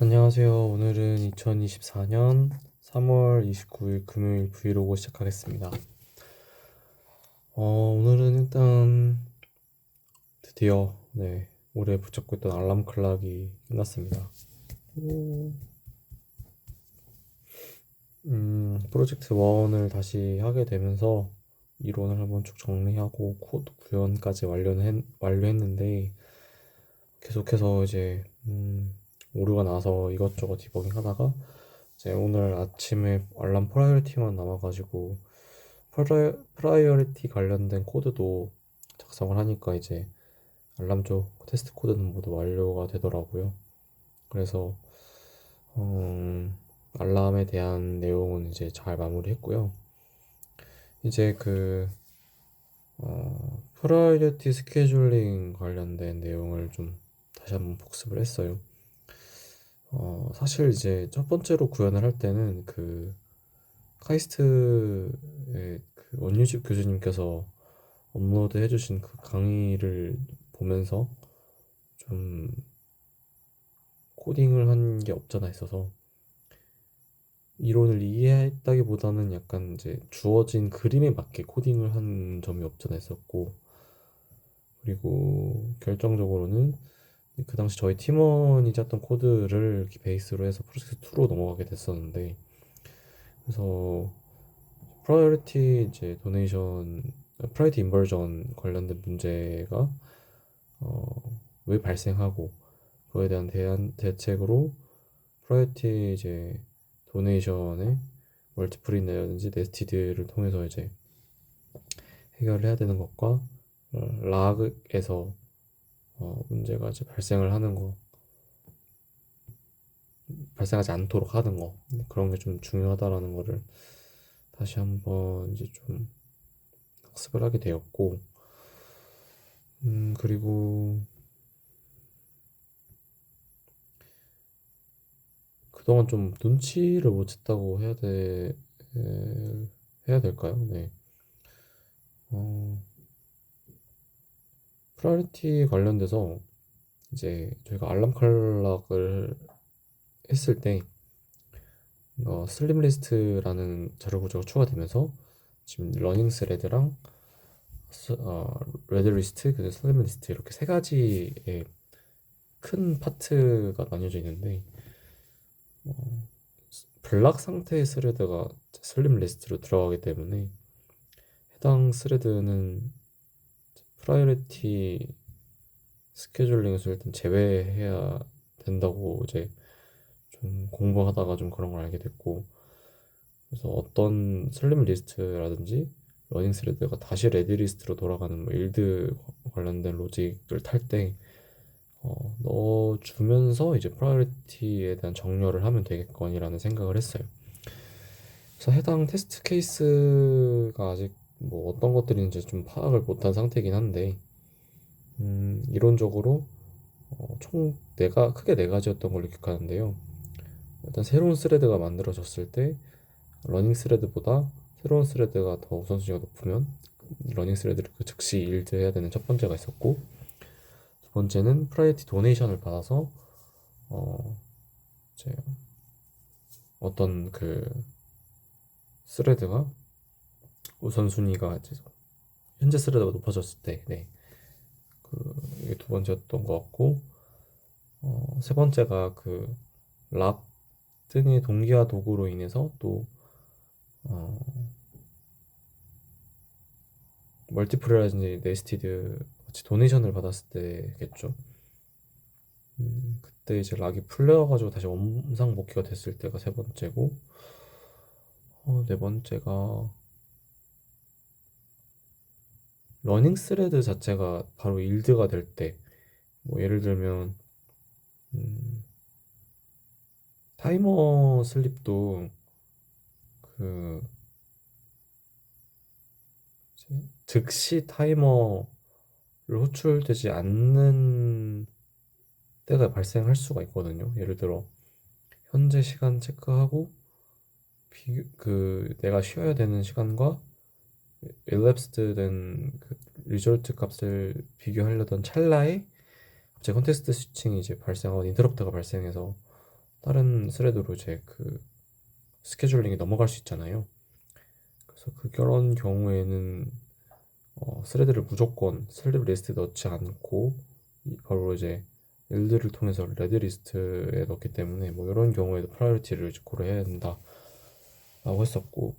안녕하세요. 오늘은 2024년 3월 29일 금요일 브이로그 시작하겠습니다. 오늘은 일단 드디어 올해 붙잡고 있던 알람 클락이 끝났습니다. 오. 프로젝트 1을 다시 하게 되면서 이론을 한번 쭉 정리하고 코드 구현까지 완료했는데 계속해서 이제 오류가 나서 이것저것 디버깅 하다가 이제 오늘 아침에 알람 프라이어리티만 남아가지고 프라이어리티 관련된 코드도 작성을 하니까 이제 알람 쪽 테스트 코드는 모두 완료가 되더라고요. 그래서 알람에 대한 내용은 이제 잘 마무리했고요. 이제 프라이어리티 스케줄링 관련된 내용을 좀 다시 한번 복습을 했어요. 사실 이제 첫 번째로 구현을 할 때는 카이스트의 원유집 교수님께서 업로드 해주신 그 강의를 보면서 좀 코딩을 한 게 없잖아 있어서 이론을 이해했다기보다는 약간 이제 주어진 그림에 맞게 코딩을 한 점이 없잖아 있었고, 그리고 결정적으로는 그 당시 저희 팀원이 짰던 코드를 이렇게 베이스로 해서 프로젝트 2로 넘어가게 됐었는데, 그래서 프라이어리티 이제 도네이션 프라이어리티 인버전 관련된 문제가 왜 발생하고 그거에 대한 대책으로 프라이어티 이제 도네이션의 멀티플이라든지 네스티드를 통해서 이제 해결을 해야 되는 것과 락에서 문제가 이제 발생하지 않도록 하는 거, 그런 게 좀 중요하다라는 거를 다시 한번 이제 좀 학습을 하게 되었고, 그리고 그동안 좀 눈치를 못 챘다고 해야 될까요? 네. 어, 프라이어리티 관련돼서 이제 저희가 알람 클락을 했을 때 슬립 리스트라는 자료 구조가 추가되면서 지금 러닝 스레드랑 레드 리스트, 그리고 슬립 리스트 이렇게 세 가지의 큰 파트가 나뉘어져 있는데 블락 상태의 스레드가 슬립 리스트로 들어가기 때문에 해당 스레드는 프라이어리티 스케줄링에서 일단 제외해야 된다고 이제 좀 공부하다가 좀 그런 걸 알게 됐고, 그래서 어떤 슬림 리스트라든지 러닝 스레드가 다시 레디 리스트로 돌아가는 뭐 일드 관련된 로직을 탈 때 넣어주면서 이제 프라이어리티에 대한 정렬을 하면 되겠거니라는 생각을 했어요. 그래서 해당 테스트 케이스가 아직 뭐 어떤 것들인지 좀 파악을 못한 상태이긴 한데, 이론적으로 총 크게 네 가지였던 걸로 기억하는데요. 일단 새로운 스레드가 만들어졌을 때 러닝 스레드보다 새로운 스레드가 더 우선순위가 높으면 러닝 스레드를 즉시 일드해야 되는 첫 번째가 있었고, 두 번째는 프라이어티 도네이션을 받아서 이제 어떤 스레드가 우선순위가 이제 현재 스레드가 높아졌을 때, 이게 두 번째였던 것 같고, 세 번째가 락 등의 동기화 도구로 인해서 또 어, 멀티플이라든지 네스티드 같이 도네이션을 받았을 때겠죠. 그때 이제 락이 풀려가지고 다시 원상복귀가 됐을 때가 세 번째고, 네 번째가 러닝 스레드 자체가 바로 일드가 될 때, 뭐 예를 들면 음, 타이머 슬립도 그 즉시 타이머를 호출되지 않는 때가 발생할 수가 있거든요. 예를 들어 현재 시간 체크하고 내가 쉬어야 되는 시간과 elapsed 된 리졸트 값을 비교하려던 찰나에 갑자기 컨텍스트 스위칭이 이제 발생하고 인터럽트가 발생해서 다른 스레드로 이제 그 스케줄링이 넘어갈 수 있잖아요. 그래서 그런 경우에는 스레드를 무조건 스레드 리스트에 넣지 않고 바로 이제 일들을 통해서 레드 리스트에 넣기 때문에 뭐 이런 경우에도 프라이어티를 이제 고려해야 된다라고 했었고,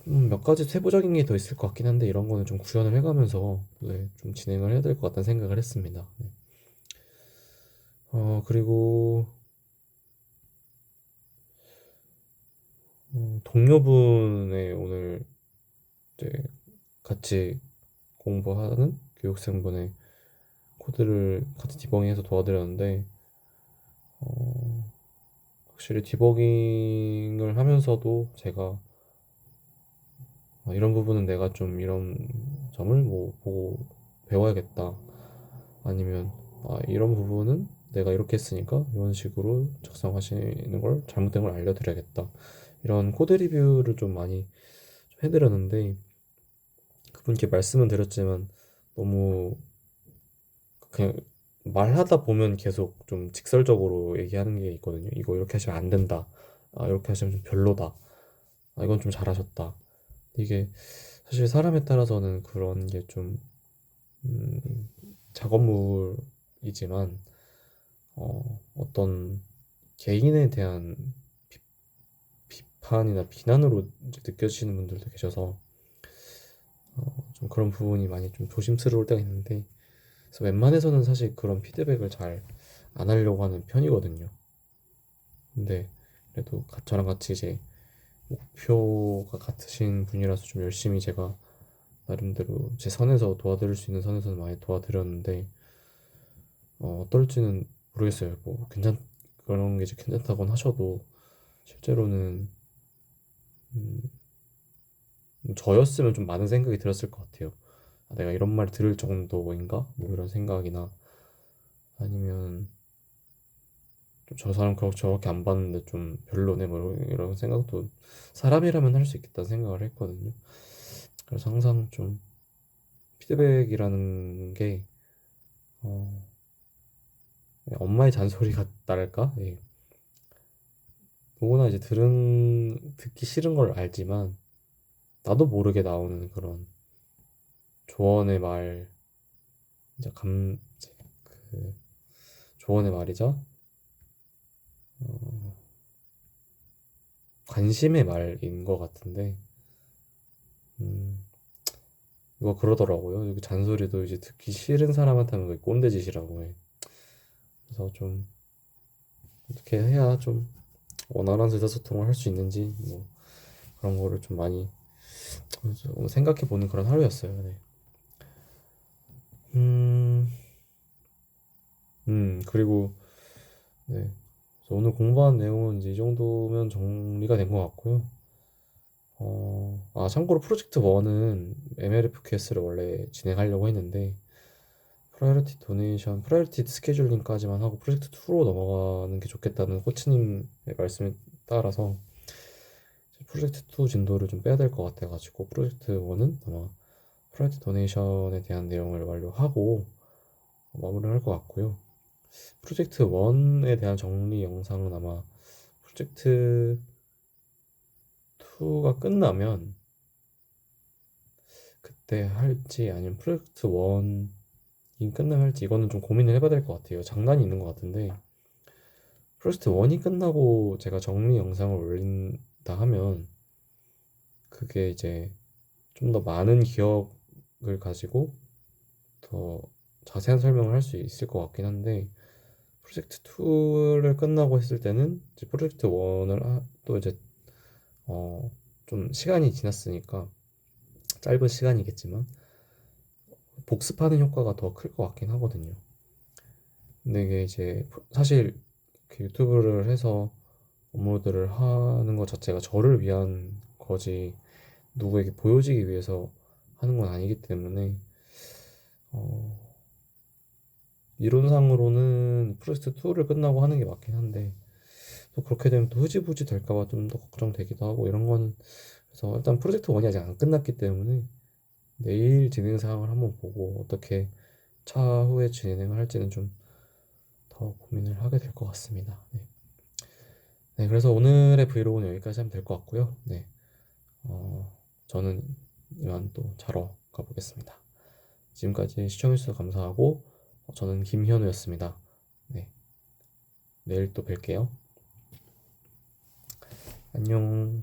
몇 가지 세부적인 게 더 있을 것 같긴 한데 이런 거는 좀 구현을 해가면서 네, 좀 진행을 해야 될 것 같다는 생각을 했습니다. 네. 그리고 동료분의 오늘 이제 같이 공부하는 교육생분의 코드를 같이 디버깅해서 도와드렸는데, 어, 확실히 디버깅을 하면서도 제가 이런 부분은 내가 좀 이런 점을 뭐 보고 배워야겠다, 아니면 이런 부분은 내가 이렇게 했으니까 이런 식으로 작성하시는 걸 잘못된 걸 알려드려야겠다, 이런 코드 리뷰를 좀 많이 좀 해드렸는데, 그분께 말씀은 드렸지만 너무 그냥 말하다 보면 계속 좀 직설적으로 얘기하는 게 있거든요. 이거 이렇게 하시면 안 된다. 이렇게 하시면 좀 별로다. 이건 좀 잘하셨다. 이게 사실 사람에 따라서는 그런 게 좀 작업물이지만 어떤 개인에 대한 비, 비판이나 비난으로 이제 느껴지시는 분들도 계셔서 좀 그런 부분이 많이 좀 조심스러울 때가 있는데, 그래서 웬만해서는 사실 그런 피드백을 잘 안 하려고 하는 편이거든요. 근데 그래도 저랑 같이 이제 목표가 같으신 분이라서 좀 열심히 제가 나름대로 제 선에서 도와드릴 수 있는 선에서는 많이 도와드렸는데, 어떨지는 모르겠어요. 뭐 그런 게 이제 괜찮다곤 하셔도 실제로는 음, 저였으면 좀 많은 생각이 들었을 것 같아요. 내가 이런 말 들을 정도인가? 뭐 이런 생각이나, 아니면 좀 저 사람 그렇게 저렇게 안 봤는데 좀 별로네 뭐 이런 생각도 사람이라면 할 수 있겠다는 생각을 했거든요. 그래서 항상 좀 피드백이라는 게 어, 엄마의 잔소리 같달까? 예. 누구나 이제 듣기 싫은 걸 알지만 나도 모르게 나오는 그런 조언의 말, 이제 그 조언의 말이자 어, 관심의 말인 것 같은데, 음, 이거 그러더라고요. 여기 잔소리도 이제 듣기 싫은 사람한테 하는 거 꼰대짓이라고 해. 그래서 좀 어떻게 해야 좀 원활한 의사소통을 할 수 있는지 뭐 그런 거를 좀 많이 좀 생각해 보는 그런 하루였어요. 네. 음, 그리고 네. 그래서 오늘 공부한 내용은 이제 이 정도면 정리가 된 것 같고요. 참고로 프로젝트 1은 MLFQS를 원래 진행하려고 했는데 프라이어티 도네이션, 프라이어티 스케줄링까지만 하고 프로젝트 2로 넘어가는 게 좋겠다는 코치님의 말씀에 따라서 프로젝트 2 진도를 좀 빼야 될 것 같아가지고 프로젝트 1은 아마 프라이어티 도네이션에 대한 내용을 완료하고 마무리를 할 것 같고요. 프로젝트 1에 대한 정리 영상은 아마 프로젝트 2가 끝나면 그때 할지, 아니면 프로젝트 1이 끝나면 할지, 이거는 좀 고민을 해봐야 될 것 같아요. 장단이 있는 것 같은데 프로젝트 1이 끝나고 제가 정리 영상을 올린다 하면 그게 이제 좀 더 많은 기억을 가지고 더 자세한 설명을 할 수 있을 것 같긴 한데, 프로젝트 2를 끝나고 했을 때는 이제 프로젝트 1을 또 이제 좀 시간이 지났으니까 짧은 시간이겠지만 복습하는 효과가 더 클 것 같긴 하거든요. 근데 이게 이제 사실 그 유튜브를 해서 업로드를 하는 것 자체가 저를 위한 거지 누구에게 보여지기 위해서 하는 건 아니기 때문에 어, 이론상으로는 프로젝트 2를 끝나고 하는 게 맞긴 한데, 또 그렇게 되면 또 흐지부지 될까봐 좀 더 걱정되기도 하고 이런 거는, 그래서 일단 프로젝트 1이 아직 안 끝났기 때문에 내일 진행 상황을 한번 보고 어떻게 차후에 진행을 할지는 좀 더 고민을 하게 될 것 같습니다. 네. 네, 그래서 오늘의 브이로그는 여기까지 하면 될 것 같고요. 네, 저는 이만 또 자러 가보겠습니다. 지금까지 시청해주셔서 감사하고, 저는 김현우였습니다. 네, 내일 또 뵐게요. 안녕.